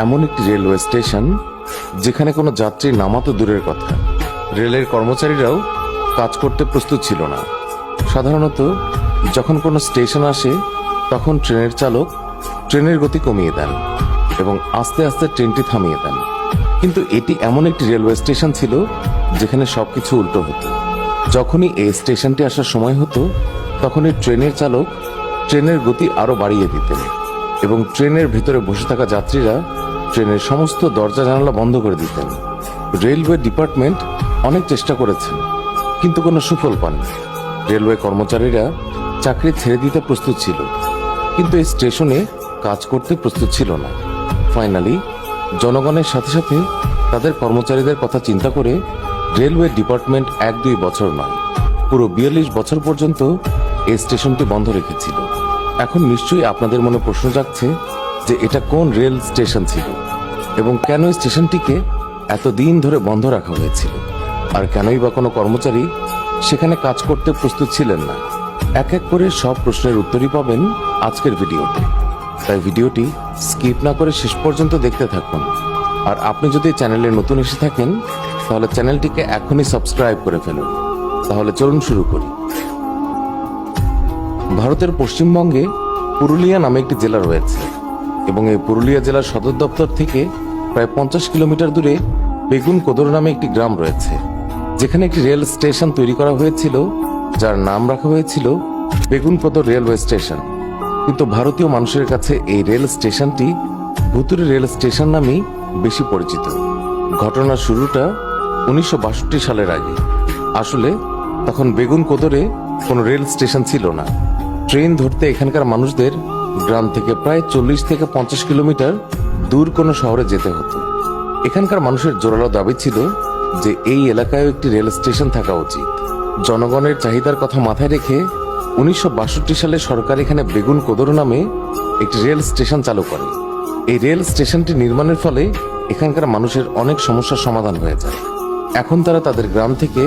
এমন একটি railway station যেখানে কোনো যাত্রী নামা তো দূরের কথা, রেলের কর্মচারীরাও কাজ করতে প্রস্তুত ছিল না। সাধারণত যখন কোনো স্টেশন আসে তখন ট্রেনের চালক ট্রেনের গতি কমিয়ে দেন এবং আস্তে আস্তে ট্রেনটি থামিয়ে দেন। কিন্তু এটি এমন একটি রেলওয়ে স্টেশন ছিল যেখানে সবকিছু উল্টো হতো। যখনই এই স্টেশনটি আসার সময় হতো তখনই ট্রেনের চালক ট্রেনের গতি আরো বাড়িয়ে দিতেন এবং ট্রেনের ভিতরে বসে থাকা যাত্রীরা ট্রেনের সমস্ত দরজা জানালা বন্ধ করে দিতেন। রেলওয়ে ডিপার্টমেন্ট অনেক চেষ্টা করেছেন কিন্তু কোনো সুফল পাননি। রেলওয়ে কর্মচারীরা চাকরি ছেড়ে দিতে প্রস্তুত ছিল কিন্তু এই স্টেশনে কাজ করতে প্রস্তুত ছিল না। ফাইনালি জনগণের সাথে সাথে তাদের কর্মচারীদের কথা চিন্তা করে রেলওয়ে ডিপার্টমেন্ট 1-2 বছর নয়, পুরো 42 বছর পর্যন্ত এই স্টেশনটি বন্ধ রেখেছিল। এখন নিশ্চয়ই আপনাদের মনে প্রশ্ন জাগছে যে এটা কোন রেল স্টেশন ছিল এবং কেন এই স্টেশনটিকে এতদিন ধরে বন্ধ রাখা হয়েছিল, আর কেনই বা কোনো কর্মচারী সেখানে কাজ করতে প্রস্তুত ছিলেন না। এক এক করে সব প্রশ্নের উত্তরই পাবেন আজকের ভিডিওতে, তাই ভিডিওটি স্কিপ না করে শেষ পর্যন্ত দেখতে থাকুন। আর আপনি যদি চ্যানেলে নতুন এসে থাকেন তাহলে চ্যানেলটিকে এখনই সাবস্ক্রাইব করে ফেলুন। তাহলে চলুন শুরু করি। ভারতের পশ্চিমবঙ্গে পুরুলিয়া নামে একটি জেলা রয়েছে এবং এই পুরুলিয়া জেলার সদর দপ্তর থেকে প্রায় 50 কিলোমিটার দূরে বেগুন কোদর নামে একটি গ্রাম রয়েছে, যেখানে একটি রেল স্টেশন তৈরি করা হয়েছিল যার নাম রাখা হয়েছিল বেগুন কোদর রেলওয়ে স্টেশন। কিন্তু ভারতীয় মানুষের কাছে এই রেল স্টেশনটি ভুতুরে রেল স্টেশন নামেই বেশি পরিচিত। ঘটনার শুরুটা 1962 সালের আগে। আসলে তখন বেগুন কোদরে কোনো রেল স্টেশন ছিল না। ট্রেন ধরতে এখানকার মানুষদের গ্রাম থেকে প্রায় 40 থেকে 50 কিলোমিটার দূর কোনো শহরে যেতে হতো। এখানকার মানুষের জোরালো দাবি ছিল যে এই এলাকায় একটি রেল স্টেশন থাকা উচিত। জনগণের চাহিদার কথা মাথায় রেখে 1962 সালে সরকার এখানে বেগুন কোদর নামে একটি রেল স্টেশন চালু করে। এই রেল স্টেশনটি নির্মাণের ফলে এখানকার মানুষের অনেক সমস্যার সমাধান হয়ে যায়। এখন তারা তাদের গ্রাম থেকে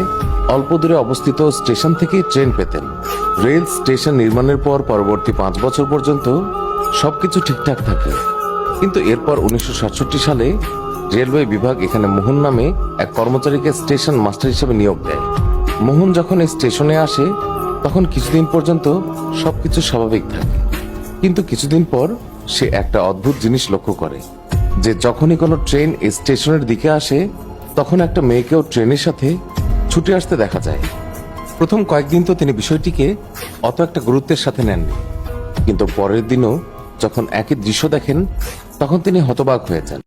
অল্প দূরে অবস্থিত স্টেশন থেকে ট্রেন পেতেন। রেল স্টেশন নির্মাণের পর পরবর্তী 5 বছর পর্যন্ত সবকিছু ঠিকঠাক থাকে, কিন্তু এরপর 1967 সালে রেলওয়ে বিভাগ এখানে মোহন নামে এক কর্মচারীকে স্টেশন মাস্টার হিসেবে নিয়োগ দেয়। মোহন যখন এই স্টেশনে আসে তখন কিছুদিন পর্যন্ত সবকিছু স্বাভাবিক থাকে, কিন্তু কিছুদিন পর সে একটা অদ্ভুত জিনিস লক্ষ্য করে যে যখনই কোনো ট্রেন এই স্টেশনের দিকে আসে তখন একটা মেয়েকেও ট্রেনের সাথে ছুটে আসতে দেখা যায়। প্রথম কয়েকদিন তো তিনি বিষয়টিকে অত একটা গুরুত্বের সাথে নেননি, কিন্তু পরের দিনও যখন একই দৃশ্য দেখেন তখন তিনি হতবাক হয়ে যান।